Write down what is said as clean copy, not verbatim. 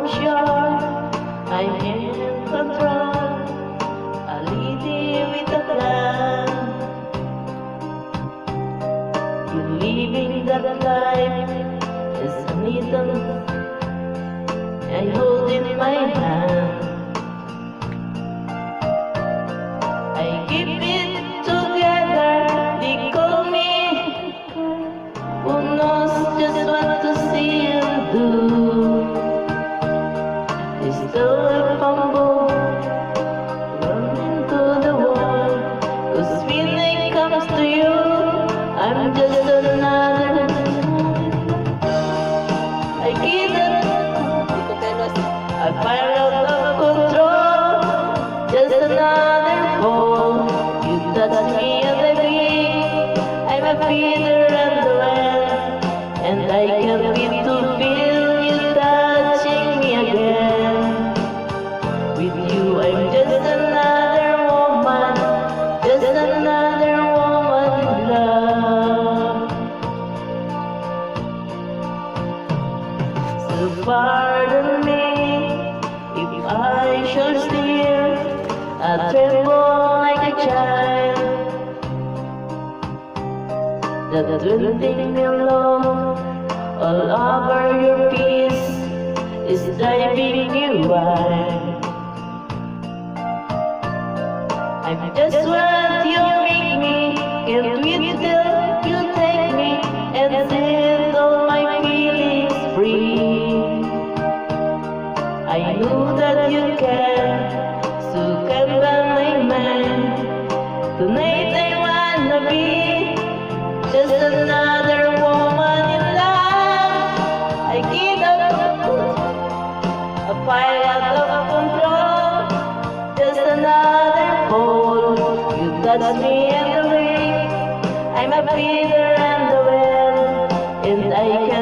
sure I'm in control, a leading with a plan. You're living that life is a needle I hold in my hand. I keep it together, they call me. Who knows just what to see and do? It's still a fumble, run into the wall. 'Cause when it comes to you, I'm just another. I get it, I fire out of control, just another fall. You touch me and I bleed, I'm a feeder and the well, and I can't wait to feel you touching me again. With you I'm just another woman, just another woman in love. So pardon me if I should steer, I tremble like a child. That dwindling love all over your face is driving you wild. I'm just what you make me, can't wait till you take me and set all my feelings free. I know that you can, so come by my mind. Tonight I wanna be just another woman in love. I get up, a fire out of control, just another fall. You touch me and the way, I'm a feeder and the well, and I can